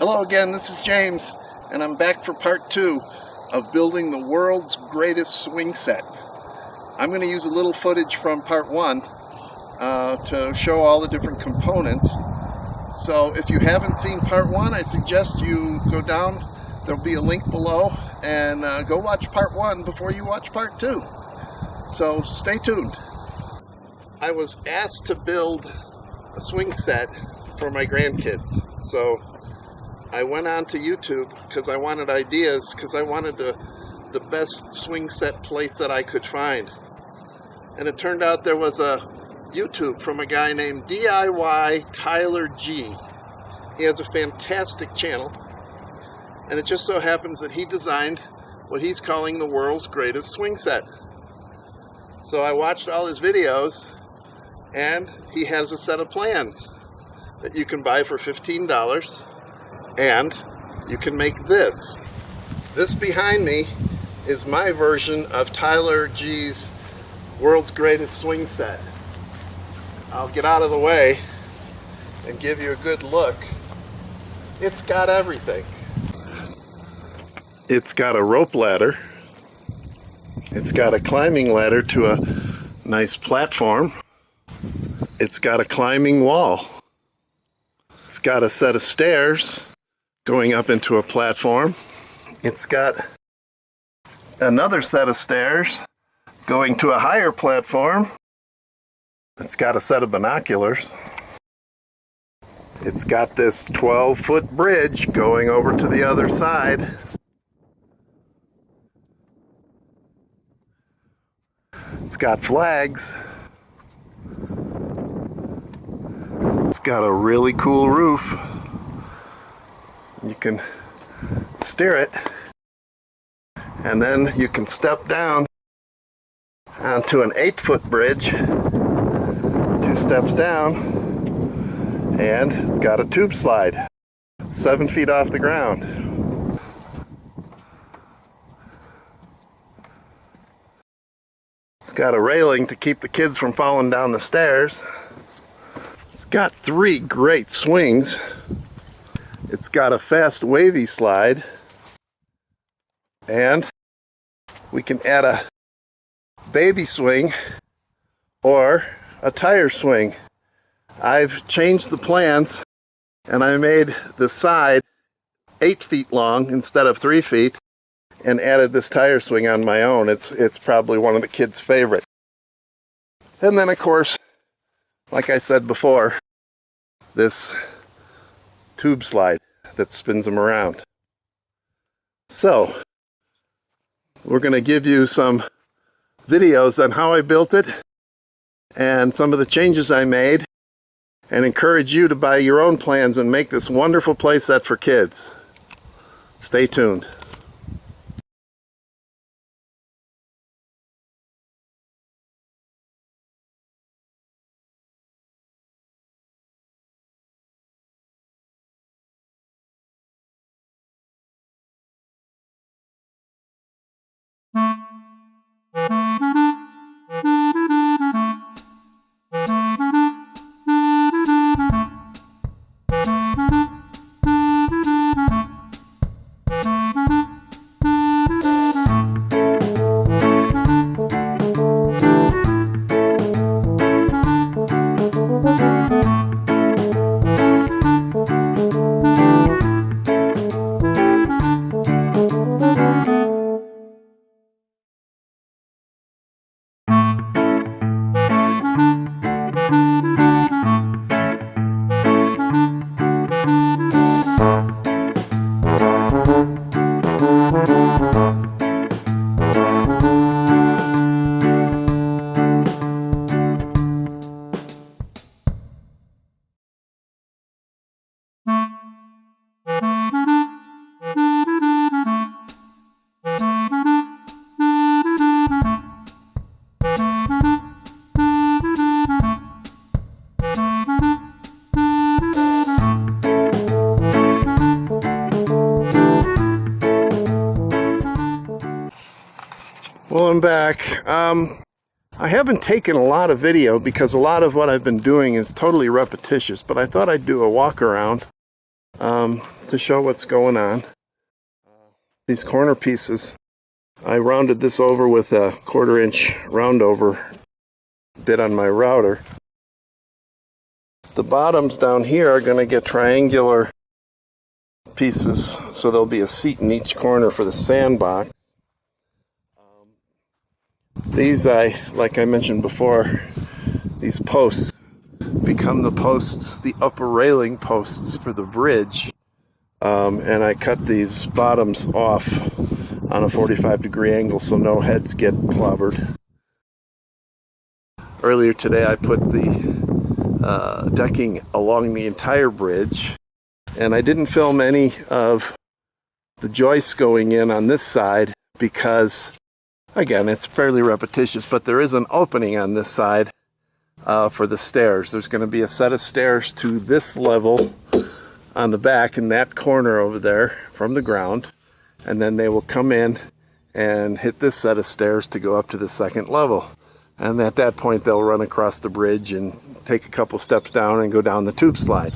Hello again, this is James, and I'm back for part 2 of building the world's greatest swing set. I'm going to use a little footage from part 1 to show all the different components. So if you haven't seen part 1, I suggest you go down, there'll be a link below, and go watch part 1 before you watch part 2. So stay tuned. I was asked to build a swing set for my grandkids, so I went on to YouTube because I wanted ideas, because I wanted the best swing set place that I could find. And it turned out there was a YouTube from a guy named DIY Tyler G. He has a fantastic channel, and it just so happens that he designed what he's calling the world's greatest swing set. So I watched all his videos, and he has a set of plans that you can buy for $15, and you can make this. This behind me is my version of Tyler G's world's greatest swing set. I'll get out of the way and give you a good look. It's got everything. It's got a rope ladder. It's got a climbing ladder to a nice platform. It's got a climbing wall. It's got a set of stairs going up into a platform. It's got another set of stairs going to a higher platform. It's got a set of binoculars. It's got this 12-foot bridge going over to the other side. It's got flags. It's got a really cool roof. You can steer it, and then you can step down onto an 8-foot bridge, 2 steps down, and it's got a tube slide 7 feet off the ground. It's got a railing to keep the kids from falling down the stairs. It's got 3 great swings. It's got a fast wavy slide, and we can add a baby swing or a tire swing. I've changed the plans, and I made the side 8 feet long instead of 3 feet, and added this tire swing on my own. It's probably one of the kids' favorite. And then, of course, like I said before, this tube slide that spins them around. So we're going to give you some videos on how I built it and some of the changes I made, and encourage you to buy your own plans and make this wonderful play set for kids. Stay tuned. Well, I'm back. I haven't taken a lot of video because a lot of what I've been doing is totally repetitious, but I thought I'd do a walk around to show what's going on. These corner pieces, I rounded this over with a 1/4 inch round over bit on my router. The bottoms down here are going to get triangular pieces, so there'll be a seat in each corner for the sandbox. These, like I mentioned before, these posts become the posts, the upper railing posts for the bridge. And I cut these bottoms off on a 45-degree angle so no heads get clobbered. Earlier today I put the decking along the entire bridge, and I didn't film any of the joists going in on this side because, again, it's fairly repetitious, but there is an opening on this side for the stairs. There's going to be a set of stairs to this level on the back in that corner over there from the ground, and then they will come in and hit this set of stairs to go up to the second level. And at that point they'll run across the bridge and take a couple steps down and go down the tube slide.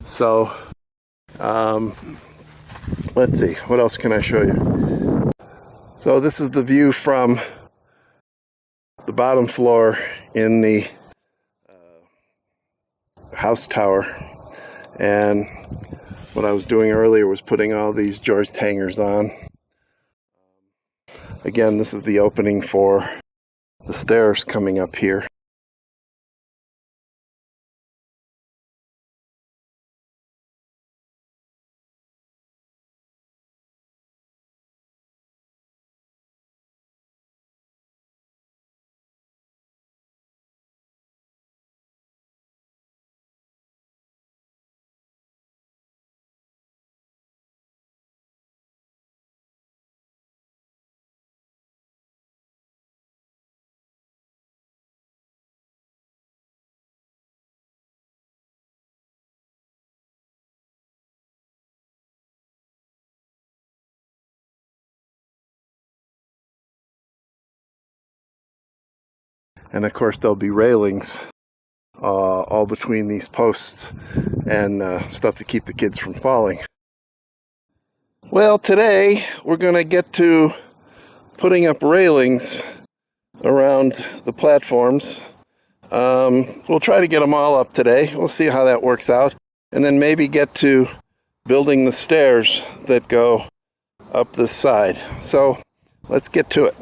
So let's see, what else can I show you? So this is the view from the bottom floor in the house tower, and what I was doing earlier was putting all these joist hangers on. Again, this is the opening for the stairs coming up here. And of course there'll be railings all between these posts and stuff to keep the kids from falling. Well, today we're going to get to putting up railings around the platforms. We'll try to get them all up today. We'll see how that works out. And then maybe get to building the stairs that go up this side. So let's get to it.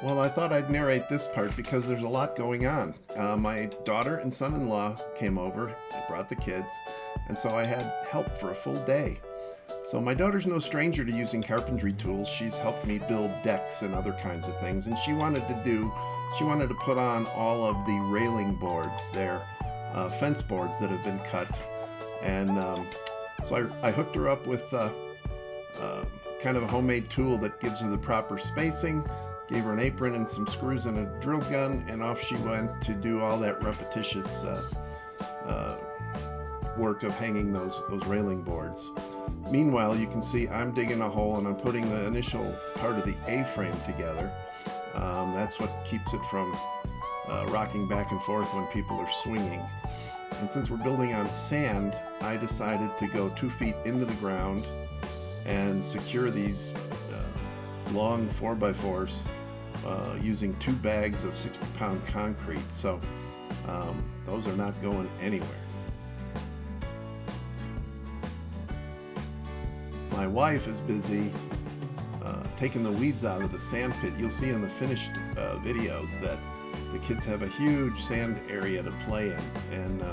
Well, I thought I'd narrate this part because there's a lot going on. My daughter and son-in-law came over, brought the kids, and so I had help for a full day. So my daughter's no stranger to using carpentry tools. She's helped me build decks and other kinds of things, and she wanted to put on all of the railing boards, their fence boards that have been cut. And so I hooked her up with kind of a homemade tool that gives her the proper spacing, gave her an apron and some screws and a drill gun, and off she went to do all that repetitious work of hanging those railing boards. Meanwhile, you can see I'm digging a hole and I'm putting the initial part of the A-frame together. That's what keeps it from rocking back and forth when people are swinging. And since we're building on sand, I decided to go 2 feet into the ground and secure these long 4x4s using 2 bags of 60-pound concrete. So those are not going anywhere. My wife is busy taking the weeds out of the sand pit. You'll see in the finished videos that the kids have a huge sand area to play in, and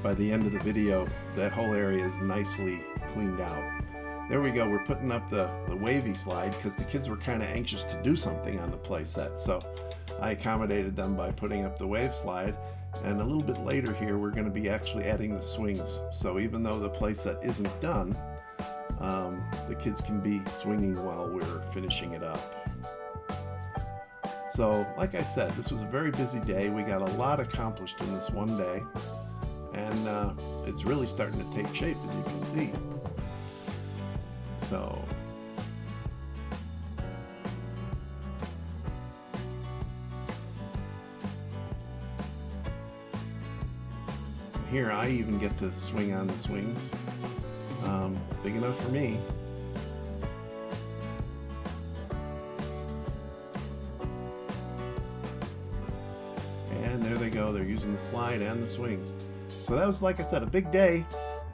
by the end of the video that whole area is nicely cleaned out. There we go, we're putting up the wavy slide because the kids were kind of anxious to do something on the play set, so I accommodated them by putting up the wave slide. And a little bit later here we're going to be actually adding the swings, so even though the play set isn't done, the kids can be swinging while we're finishing it up. So like I said, this was a very busy day. We got a lot accomplished in this one day, and it's really starting to take shape, as you can see. So here I even get to swing on the swings. Big enough for me. And there they go, they're using the slide and the swings. So that was, like I said, a big day,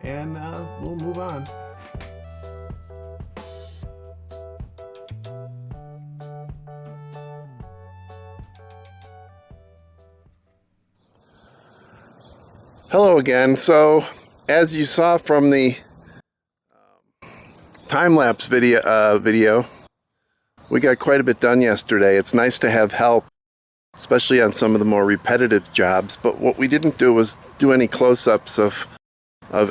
and we'll move on. Hello again. So as you saw from the time-lapse video, we got quite a bit done yesterday. It's nice to have help, especially on some of the more repetitive jobs, but what we didn't do was do any close-ups of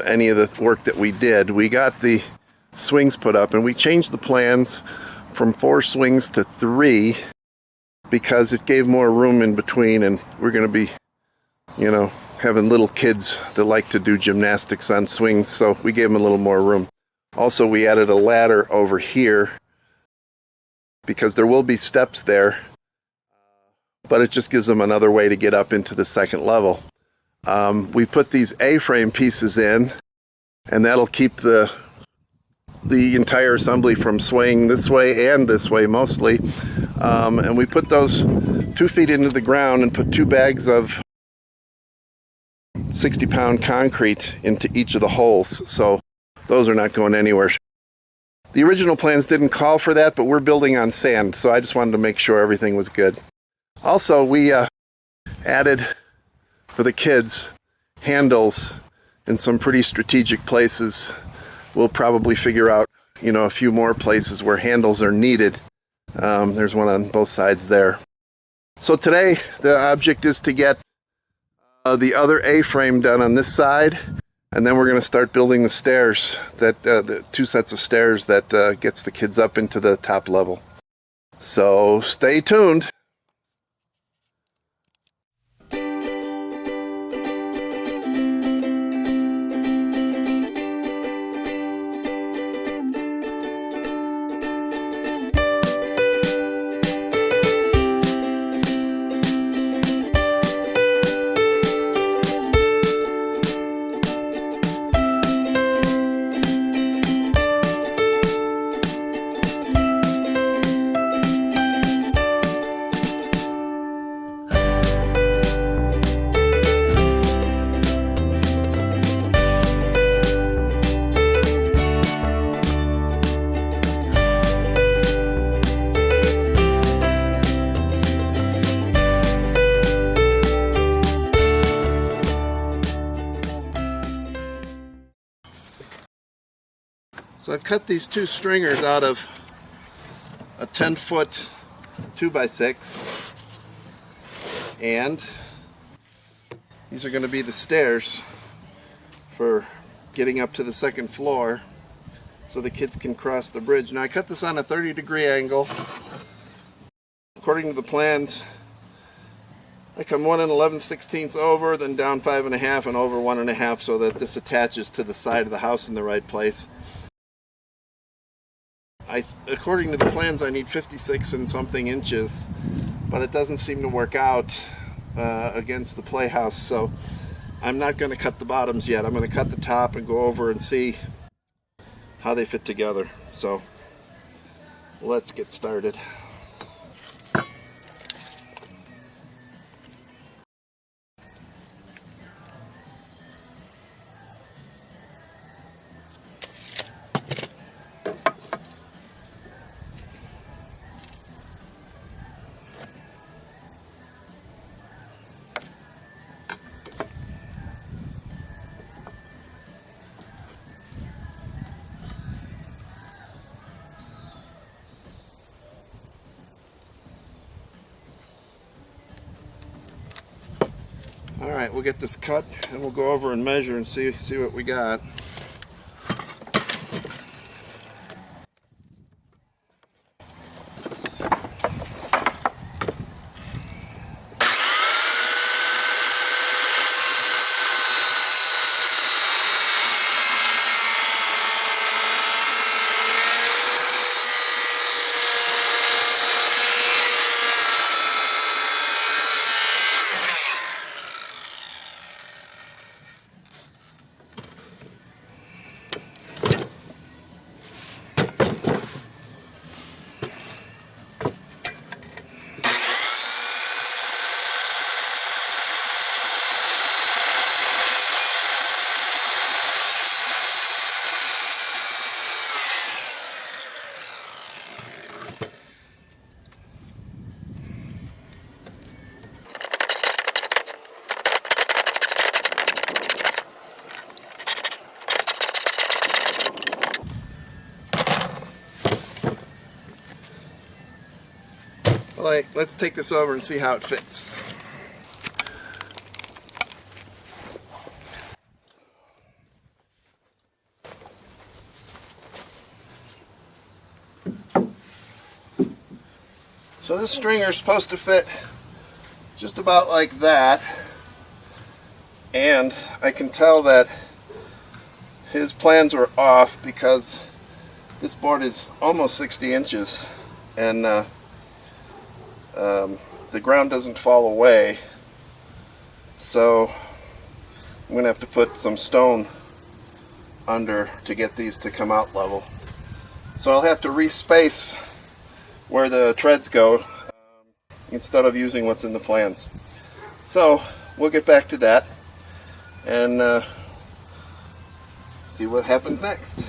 any of the work that we did. We got the swings put up, and we changed the plans from 4 swings to 3 because it gave more room in between, and we're going to be, you know, having little kids that like to do gymnastics on swings, so we gave them a little more room. Also, we added a ladder over here because there will be steps there, but it just gives them another way to get up into the second level. We put these A-frame pieces in, and that'll keep the entire assembly from swaying this way and this way mostly. And we put those 2 feet into the ground and put 2 bags of 60-pound concrete into each of the holes, so those are not going anywhere. The original plans didn't call for that, but we're building on sand, so I just wanted to make sure everything was good. Also, we added for the kids handles in some pretty strategic places. We'll probably figure out, you know, a few more places where handles are needed. There's one on both sides there. So today the object is to get the other A-frame done on this side, and then we're going to start building the stairs, the 2 sets of stairs that gets the kids up into the top level. So stay tuned. So I've cut these 2 stringers out of a 10-foot 2x6, and these are going to be the stairs for getting up to the second floor so the kids can cross the bridge. Now I cut this on a 30-degree angle. According to the plans, I come 1 11/16 over, then down 5 1/2 and over 1 1/2 so that this attaches to the side of the house in the right place. According to the plans, I need 56 and something inches, but it doesn't seem to work out against the playhouse, so I'm not going to cut the bottoms yet. I'm going to cut the top and go over and see how they fit together. So let's get started. Alright, we'll get this cut and we'll go over and measure and see what we got. Let's take this over and see how it fits. So this stringer is supposed to fit just about like that, and I can tell that his plans were off because this board is almost 60 inches and the ground doesn't fall away, so I'm going to have to put some stone under to get these to come out level. So I'll have to respace where the treads go instead of using what's in the plans. So we'll get back to that and see what happens next.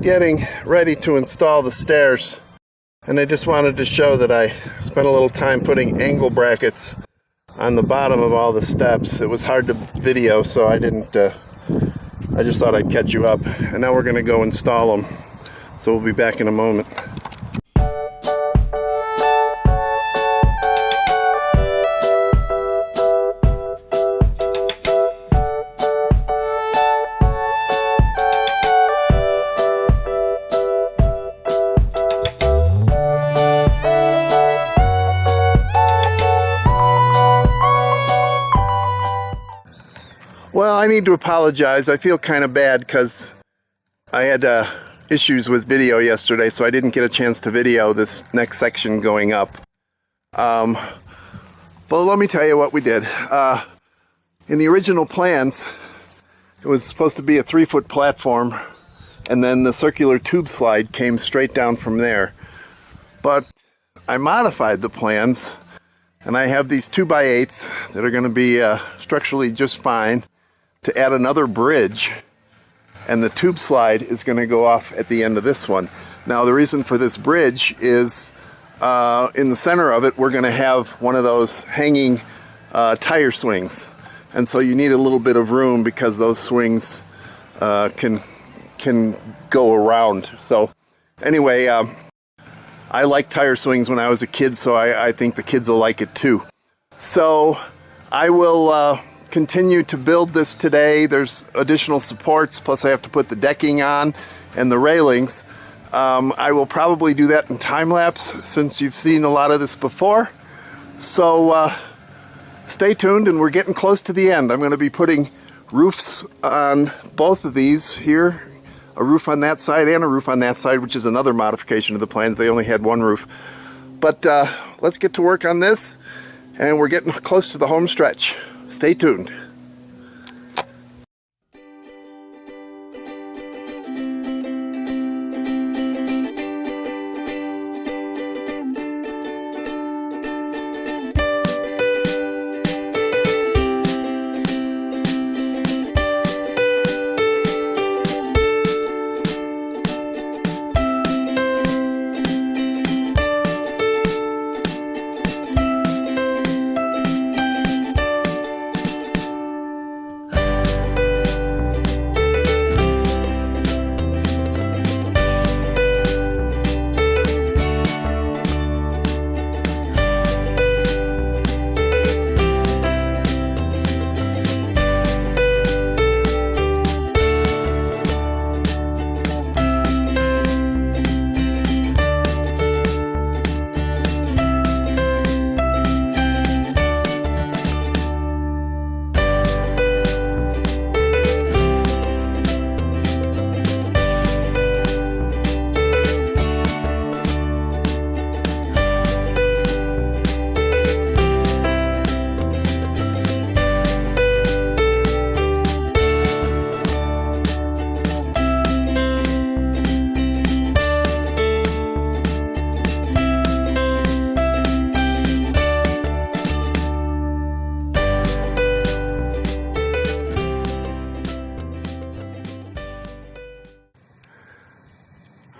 Getting ready to install the stairs, and I just wanted to show that I spent a little time putting angle brackets on the bottom of all the steps. It was hard to video, so I just thought I'd catch you up, and now we're going to go install them, so we'll be back in a moment. I need to apologize. I feel kind of bad because I had issues with video yesterday, so I didn't get a chance to video this next section going up. But let me tell you what we did. In the original plans, it was supposed to be a 3-foot platform, and then the circular tube slide came straight down from there. But I modified the plans, and I have these 2x8s that are going to be structurally just fine, to add another bridge, and the tube slide is going to go off at the end of this one. Now the reason for this bridge is in the center of it we're going to have one of those hanging tire swings, and so you need a little bit of room because those swings can go around. So anyway, I liked tire swings when I was a kid, so I think the kids will like it too. So I will continue to build this today. There's additional supports, plus I have to put the decking on and the railings. I will probably do that in time-lapse since you've seen a lot of this before. So stay tuned, and we're getting close to the end. I'm going to be putting roofs on both of these here, a roof on that side and a roof on that side, which is another modification of the plans. They only had one roof. But let's get to work on this, and we're getting close to the home stretch. Stay tuned.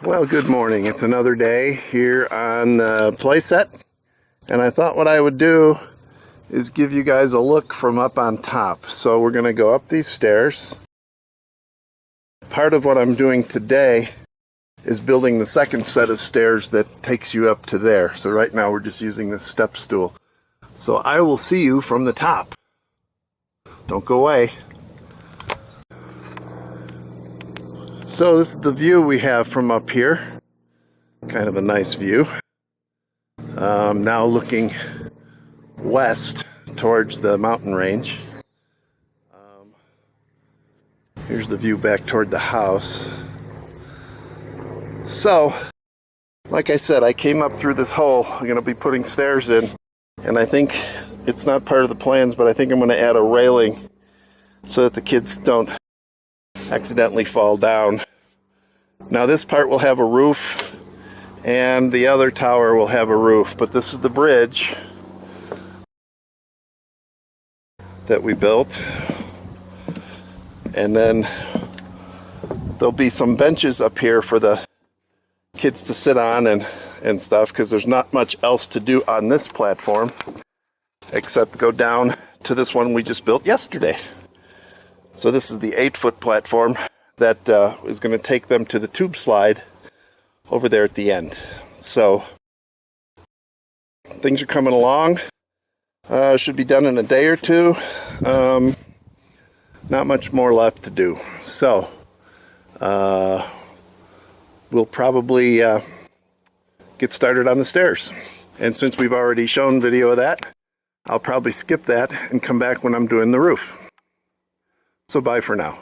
Well, good morning. It's another day here on the playset, and I thought what I would do is give you guys a look from up on top. So we're going to go up these stairs. Part of what I'm doing today is building the second set of stairs that takes you up to there. So right now we're just using this step stool. So I will see you from the top. Don't go away. So this is the view we have from up here. Kind of a nice view. Now looking west towards the mountain range. Here's the view back toward the house. So, like I said, I came up through this hole. I'm going to be putting stairs in, and I think it's not part of the plans, but I think I'm going to add a railing so that the kids don't accidentally fall down. Now this part will have a roof, and the other tower will have a roof, but this is the bridge that we built. And then there'll be some benches up here for the kids to sit on and stuff, because there's not much else to do on this platform except go down to this one we just built yesterday. So this is the 8-foot platform that is going to take them to the tube slide over there at the end. So things are coming along. Should be done in a day or two. Not much more left to do. So we'll probably get started on the stairs. And since we've already shown video of that, I'll probably skip that and come back when I'm doing the roof. So bye for now.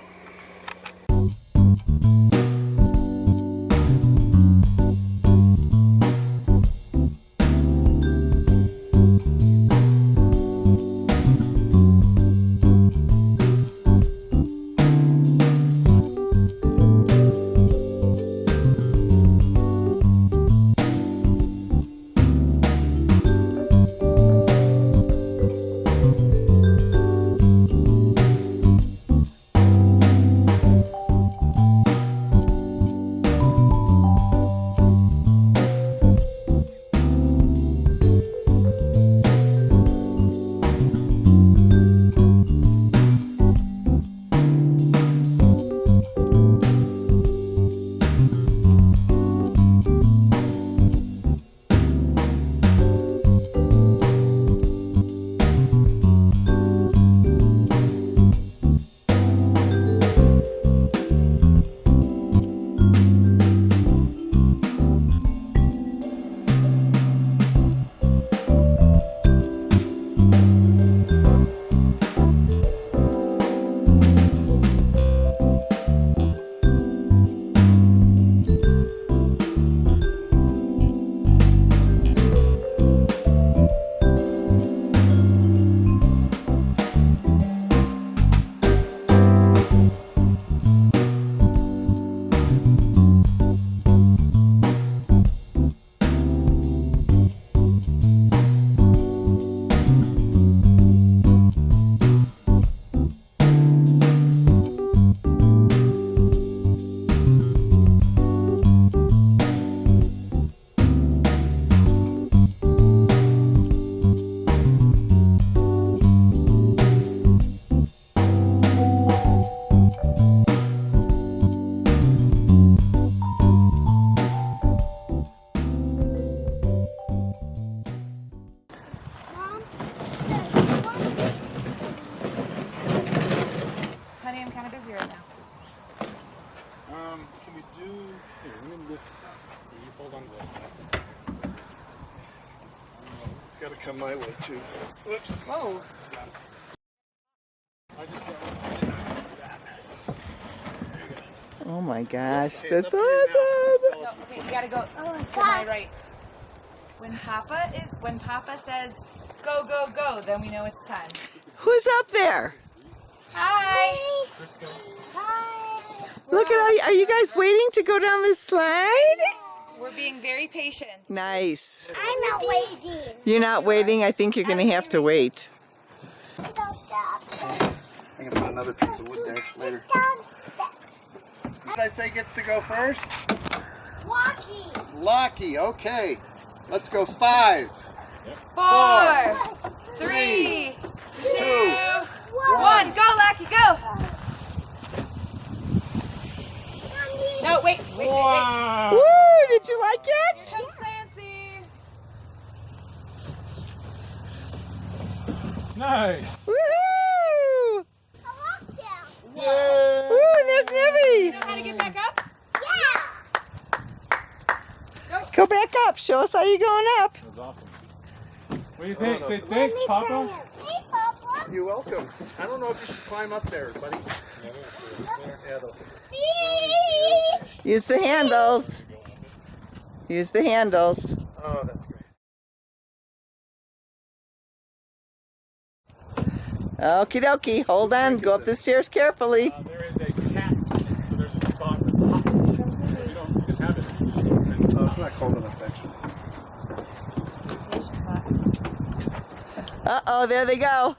Honey, I'm kind of busy right now. Can we do... Here, let me lift... You hold on to this. It's got to come my way too. Whoops. Whoa. I just Oh my gosh, Okay, that's it's up to you awesome! No, okay, you gotta go to my right. When Papa says go, go, go, then we know it's time. Who's up there? Hi. Look at all you, are you guys waiting to go down the slide? We're being very patient. Nice. I'm not waiting. You're not waiting? I think you're gonna have to wait. I can put another piece of wood there later. Who did I say gets to go first? Walkie. Lockie, okay. Let's go 5, 4, 3, 2, 1. Go, Lucky, go. No, wait. Wow! Woo! Did you like Here it? comes Clancy. Nice! Woohoo! I walked down. Yay! Woo! And there's You Nibby. know how to get back up? Yeah. Go back up. Show us how you're going up. That was awesome. What do you think? Say thanks, Papa. Hey, Papa. You're welcome. I don't know if you should climb up there, buddy. Yeah, though. Use the handles. Use the handles. Oh, that's great. Okie dokie. Hold on. Go up the stairs carefully. There is a cat, so there's a spot at the top. You can have it. Oh, it's not cold enough, actually. Uh-oh, there they go.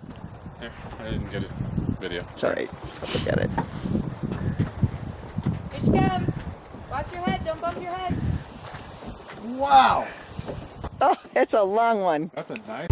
Here, I didn't get it. Video. It's all right. Probably got it. Here she comes. Watch your head. Don't bump your head. Wow! Oh, it's a long one. That's a nice...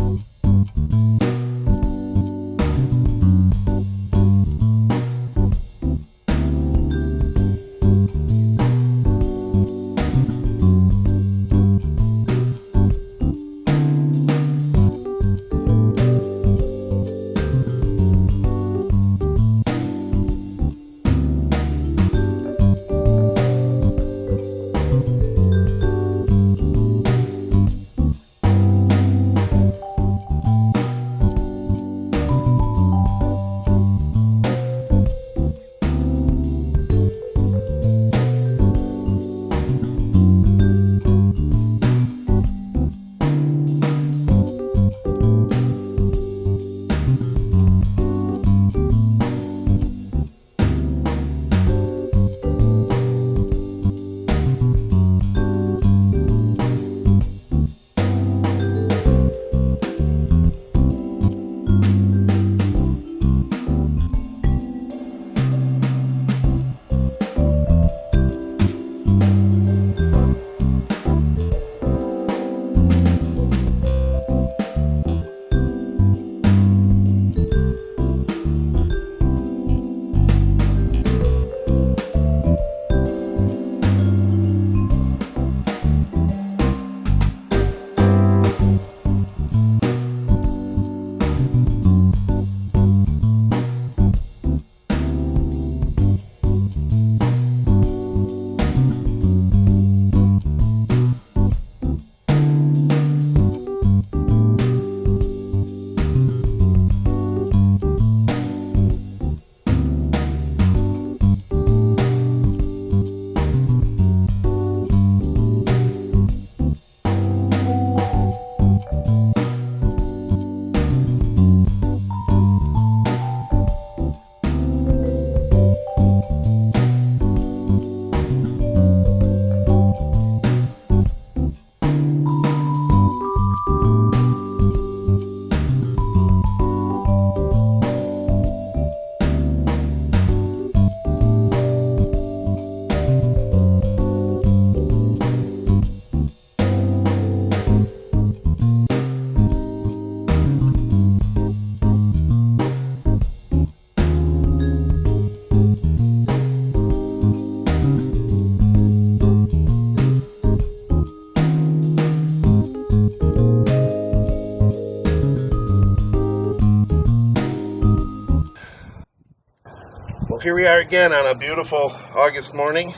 Here we are again on a beautiful August morning,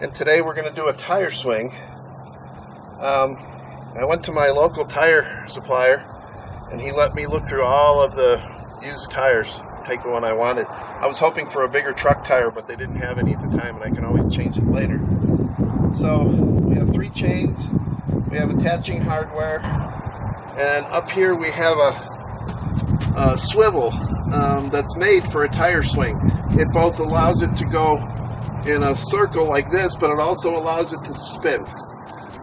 and today we're going to do a tire swing. I went to my local tire supplier, and he let me look through all of the used tires, take the one I wanted. I was hoping for a bigger truck tire, but they didn't have any at the time, and I can always change it later. So we have 3 chains, we have attaching hardware, and up here we have a swivel that's made for a tire swing. It both allows it to go in a circle like this, but it also allows it to spin.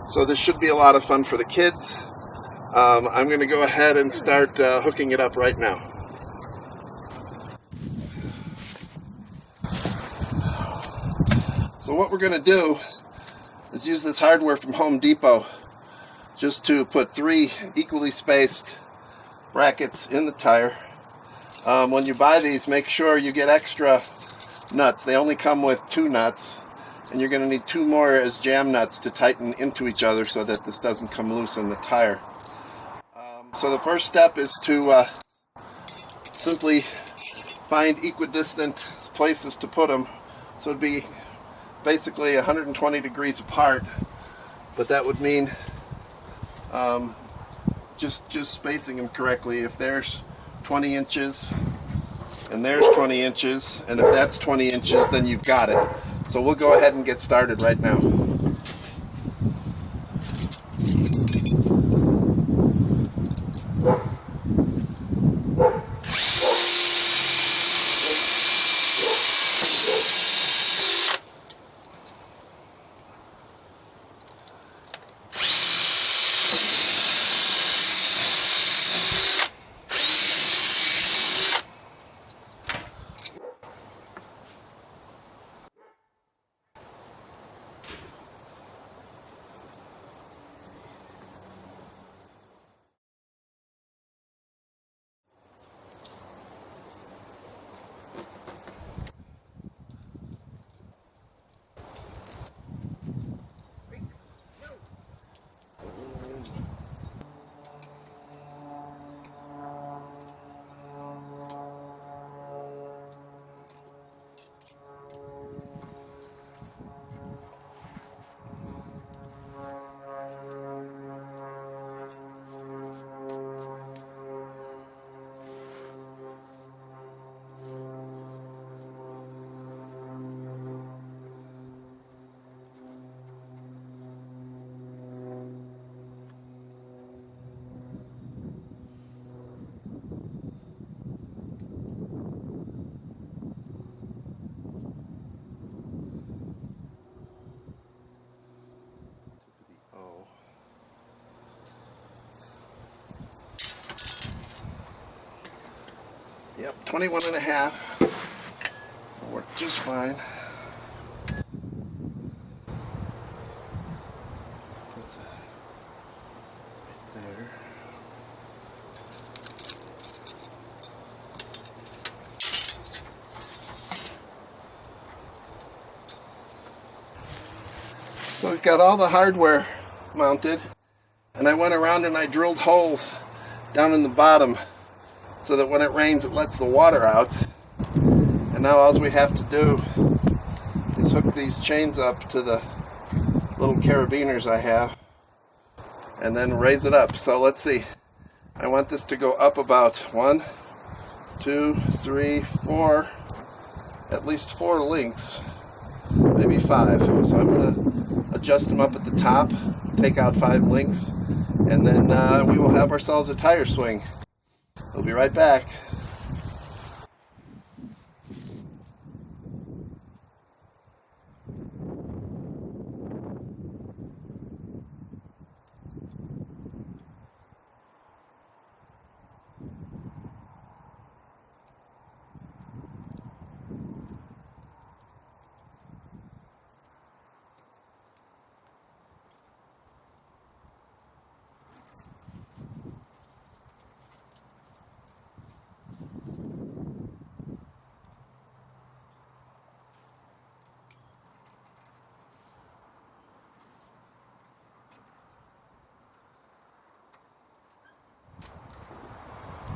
So this should be a lot of fun for the kids. I'm going to go ahead and start hooking it up right now. So what we're going to do is use this hardware from Home Depot just to put 3 equally spaced brackets in the tire. When you buy these, make sure you get extra nuts. They only come with 2 nuts, and you're going to need 2 more as jam nuts to tighten into each other so that this doesn't come loose in the tire. So the first step is to simply find equidistant places to put them. So it'd be basically 120 degrees apart, but that would mean just spacing them correctly. If there's 20 inches and there's 20 inches, and if that's 20 inches, then you've got it. So we'll go ahead and get started right now. Yep, 21.5. Worked just fine. That's it. Right there. So we've got all the hardware mounted, and I went around and I drilled holes down in the bottom so that when it rains it lets the water out. And now all we have to do is hook these chains up to the little carabiners I have and then raise it up. So let's see, I want this to go up about 1, 2, 3, 4, at least 4 links, maybe 5. So I'm going to adjust them up at the top, take out 5 links, and then we will have ourselves a tire swing. We'll be right back.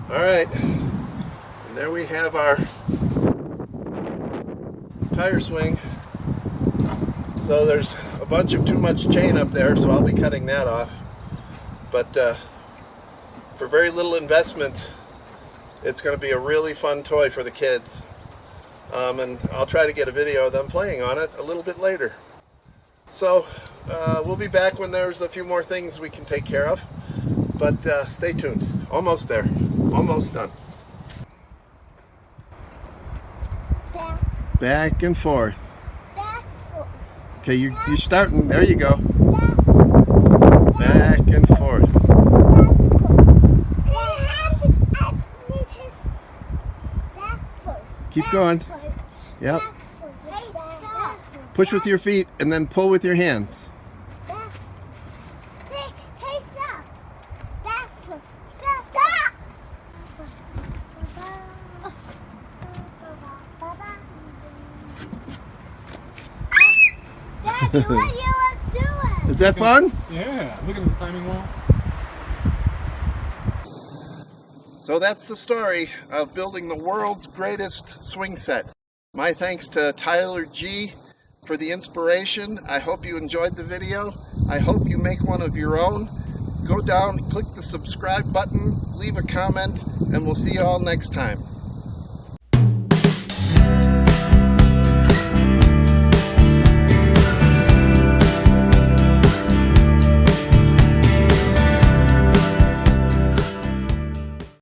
All right, and there we have our tire swing. So there's a bunch of too much chain up there, so I'll be cutting that off. But for very little investment, it's going to be a really fun toy for the kids. And I'll try to get a video of them playing on it a little bit later. So we'll be back when there's a few more things we can take care of. But stay tuned. Almost there. Almost done. Back and forth. Okay, you're starting. There you go. Back and forth. Keep going. Yep. Push with your feet and then pull with your hands. Daddy, what you doing? Is that fun? Yeah, look at the climbing wall. So that's the story of building the world's greatest swing set. My thanks to Tyler G for the inspiration. I hope you enjoyed the video. I hope you make one of your own. Go down, click the subscribe button, leave a comment, and we'll see you all next time.